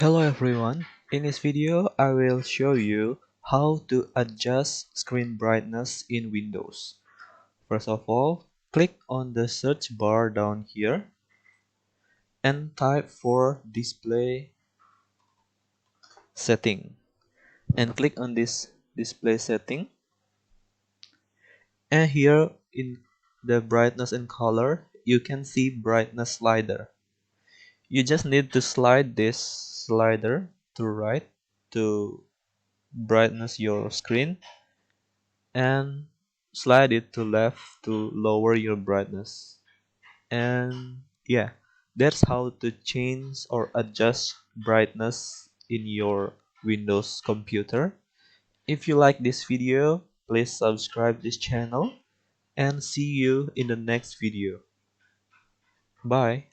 Hello everyone, in this video I will show you how to adjust screen brightness in Windows. First of all, click on the search bar down here and type for display setting and click on this display setting, and here in the brightness and color you can see brightness slider. You just need to slide this slider to right to brightness your screen and slide it to left to lower your brightness. And yeah, that's how to change or adjust brightness in your Windows computer. If you like this video, please subscribe this channel and see you in the next video. Bye.